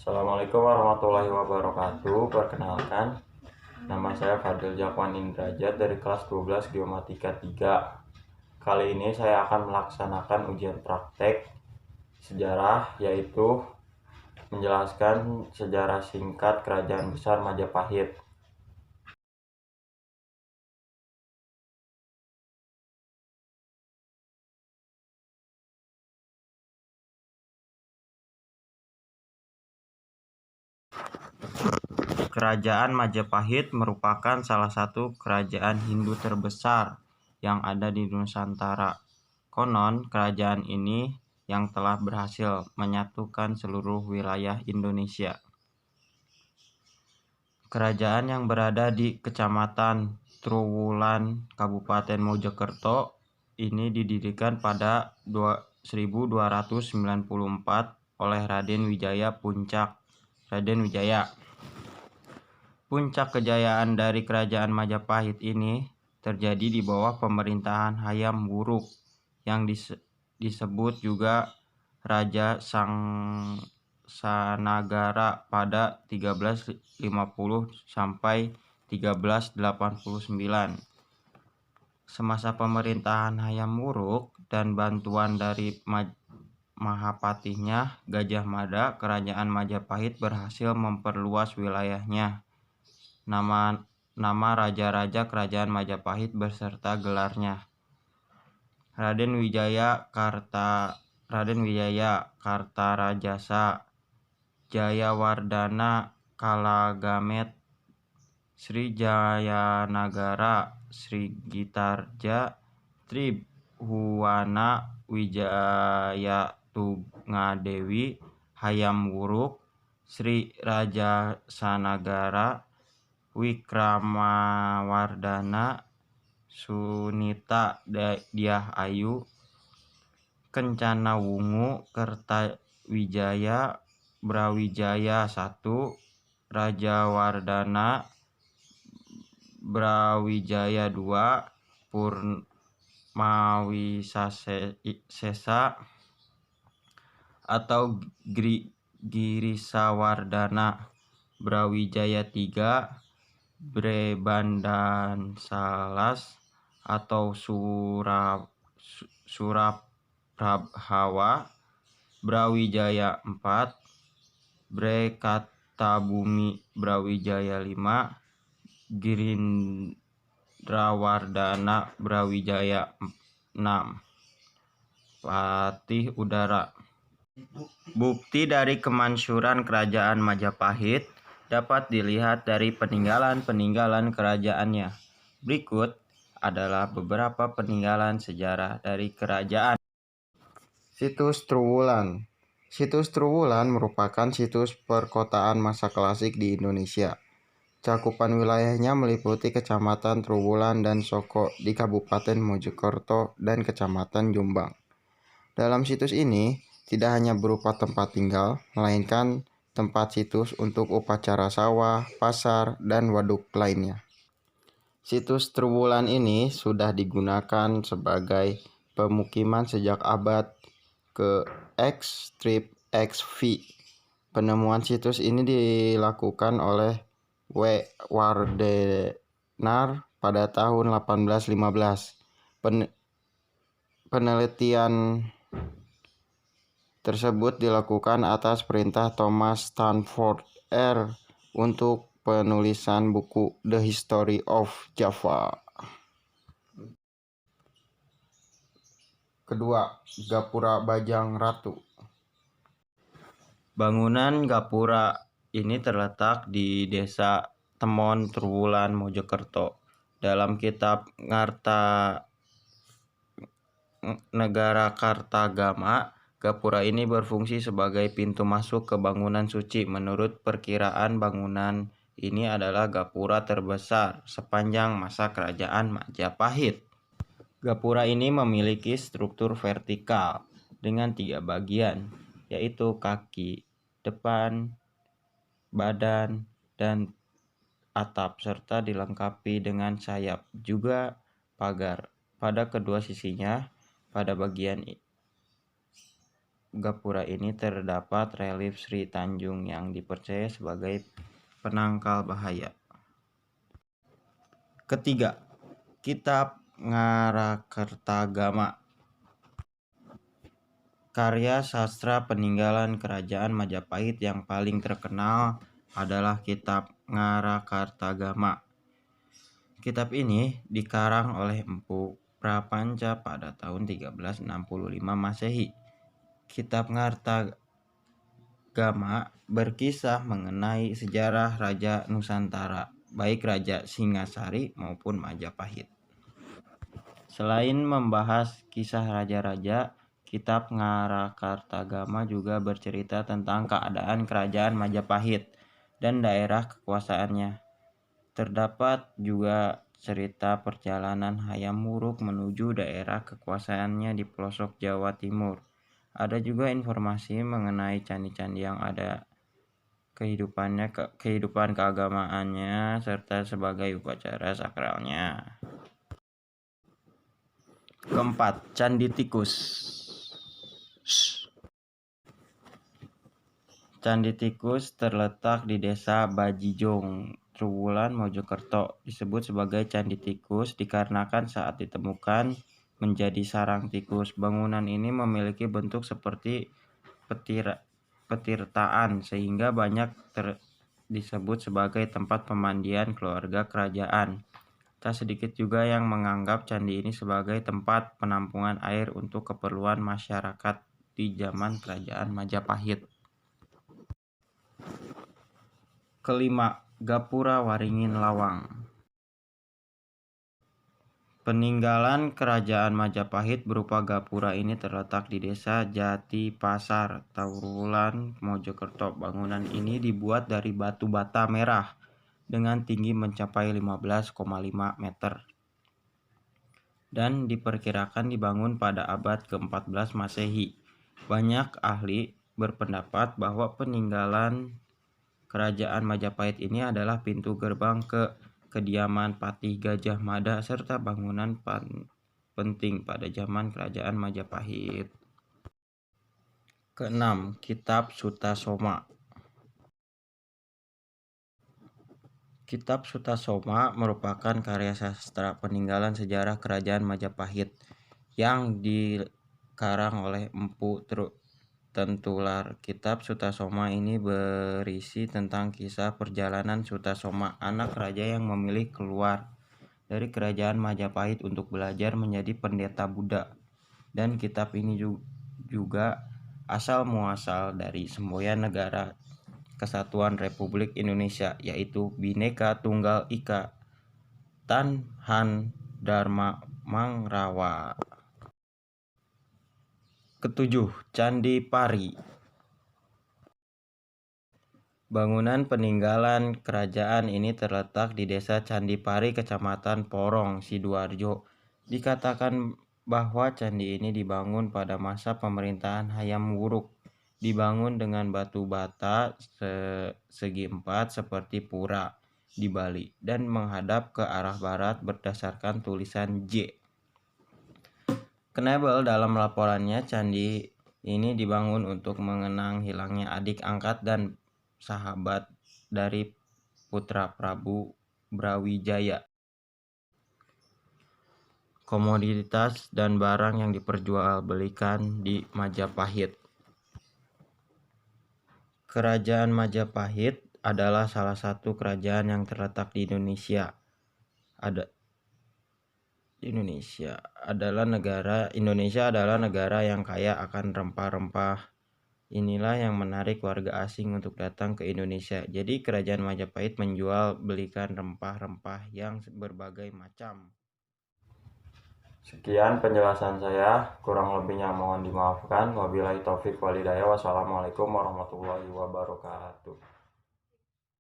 Assalamualaikum warahmatullahi wabarakatuh. Perkenalkan, nama saya Fadil Jakwan Indrajat dari kelas 12 Geomatika 3. Kali ini saya akan melaksanakan ujian praktek sejarah, yaitu menjelaskan sejarah singkat Kerajaan Besar Majapahit. Kerajaan Majapahit merupakan salah satu kerajaan Hindu terbesar yang ada di Nusantara. Konon, kerajaan ini yang telah berhasil menyatukan seluruh wilayah Indonesia. Kerajaan yang berada di Kecamatan Trowulan, Kabupaten Mojokerto ini didirikan pada 1294 oleh Raden Wijaya Puncak. Puncak kejayaan dari Kerajaan Majapahit ini terjadi di bawah pemerintahan Hayam Wuruk yang disebut juga Raja Sanagara pada 1350 sampai 1389. Semasa pemerintahan Hayam Wuruk dan bantuan dari Mahapatihnya Gajah Mada, Kerajaan Majapahit berhasil memperluas wilayahnya. Nama raja-raja Kerajaan Majapahit beserta gelarnya: Raden Wijaya Kartarajasa, Jayawardana Kalagamet, Sri Jayanagara Srigitarja, Tribhuwana Wijaya Tunggadewi, Hayam Wuruk, Sri Raja Sanagara, Wikramawardana, Sunita Dyah Ayu, Kencana Wungu, Kertawijaya, Brawijaya I, Rajawardana, Brawijaya II, Purnawisesa atau Girisawardana, Brawijaya III, Brebandansalas atau Suraprabhawa, Brawijaya IV, Brekattabumi Brawijaya V, Girindrawardana Brawijaya VI. Patih Udara. Bukti dari kemansyuran Kerajaan Majapahit dapat dilihat dari peninggalan-peninggalan kerajaannya. Berikut adalah beberapa peninggalan sejarah dari kerajaan. Situs Trowulan. Situs Trowulan merupakan situs perkotaan masa klasik di Indonesia. Cakupan wilayahnya meliputi Kecamatan Trowulan dan Soko di Kabupaten Mojokerto dan Kecamatan Jombang. Dalam situs ini tidak hanya berupa tempat tinggal, melainkan tempat situs untuk upacara sawah, pasar, dan waduk lainnya. Situs Trowulan ini sudah digunakan sebagai pemukiman sejak abad ke-XV. Penemuan situs ini dilakukan oleh W. Wardenar pada tahun 1815. Penelitian tersebut dilakukan atas perintah Thomas Stanford R. untuk penulisan buku The History of Java. Kedua, Gapura Bajang Ratu. Bangunan Gapura ini terletak di Desa Temon, Trowulan, Mojokerto. Dalam kitab Negara Kartagama, Gapura ini berfungsi sebagai pintu masuk ke bangunan suci. Menurut perkiraan, bangunan ini adalah gapura terbesar sepanjang masa Kerajaan Majapahit. Gapura ini memiliki struktur vertikal dengan 3 bagian, yaitu kaki depan, badan, dan atap, serta dilengkapi dengan sayap, juga pagar pada kedua sisinya. Pada bagian gapura ini terdapat relief Sri Tanjung yang dipercaya sebagai penangkal bahaya. Ketiga, Kitab Ngarakertagama. Karya sastra peninggalan Kerajaan Majapahit yang paling terkenal adalah Kitab Ngarakartagama. Kitab ini dikarang oleh Empu Prapanca pada tahun 1365 Masehi. Kitab Ngartagama berkisah mengenai sejarah Raja Nusantara, baik Raja Singasari maupun Majapahit. Selain membahas kisah raja-raja, Kitab Ngarakartagama juga bercerita tentang keadaan Kerajaan Majapahit dan daerah kekuasaannya. Terdapat juga cerita perjalanan Hayam Wuruk menuju daerah kekuasaannya di pelosok Jawa Timur. Ada juga informasi mengenai candi-candi yang ada, kehidupan keagamaannya, serta sebagai upacara sakralnya. Keempat, Candi Tikus. Candi Tikus terletak di Desa Bajijong, Trowulan, Mojokerto. Disebut sebagai Candi Tikus dikarenakan saat ditemukan menjadi sarang tikus. Bangunan ini memiliki bentuk seperti petirtaan sehingga banyak disebut sebagai tempat pemandian keluarga kerajaan. Tak sedikit juga yang menganggap candi ini sebagai tempat penampungan air untuk keperluan masyarakat di zaman Kerajaan Majapahit. Kelima, Gapura Waringin Lawang. Peninggalan Kerajaan Majapahit berupa gapura ini terletak di Desa Jatipasar, Trowulan, Mojokerto. Bangunan ini dibuat dari batu bata merah dengan tinggi mencapai 15,5 meter dan diperkirakan dibangun pada abad ke-14 Masehi. Banyak ahli berpendapat bahwa peninggalan Kerajaan Majapahit ini adalah pintu gerbang ke kediaman Patih Gajah Mada serta bangunan penting pada zaman Kerajaan Majapahit. Keenam, Kitab Sutasoma. Kitab Sutasoma merupakan karya sastra peninggalan sejarah Kerajaan Majapahit yang dikarang oleh Empu Tentular. Kitab Sutasoma ini berisi tentang kisah perjalanan Sutasoma, anak raja yang memilih keluar dari Kerajaan Majapahit untuk belajar menjadi pendeta Buddha. Dan kitab ini juga asal muasal dari semboyan negara Kesatuan Republik Indonesia, yaitu Bhinneka Tunggal Ika Tan Han Dharma Mangrawa. Ketujuh, Candi Pari. Bangunan peninggalan kerajaan ini terletak di Desa Candi Pari, Kecamatan Porong, Sidoarjo. Dikatakan bahwa candi ini dibangun pada masa pemerintahan Hayam Wuruk. Dibangun dengan batu bata segi empat seperti pura di Bali dan menghadap ke arah barat berdasarkan tulisan J. Knebel dalam laporannya, candi ini dibangun untuk mengenang hilangnya adik angkat dan sahabat dari putra Prabu Brawijaya. Komoditas dan barang yang diperjualbelikan di Majapahit. Kerajaan Majapahit adalah salah satu kerajaan yang terletak di Indonesia. Indonesia adalah negara yang kaya akan rempah-rempah. Inilah yang menarik warga asing untuk datang ke Indonesia. Jadi Kerajaan Majapahit menjual belikan rempah-rempah yang berbagai macam. Sekian penjelasan saya, kurang lebihnya mohon dimaafkan. Wabillahi taufik walhidayah. Wassalamualaikum warahmatullahi wabarakatuh.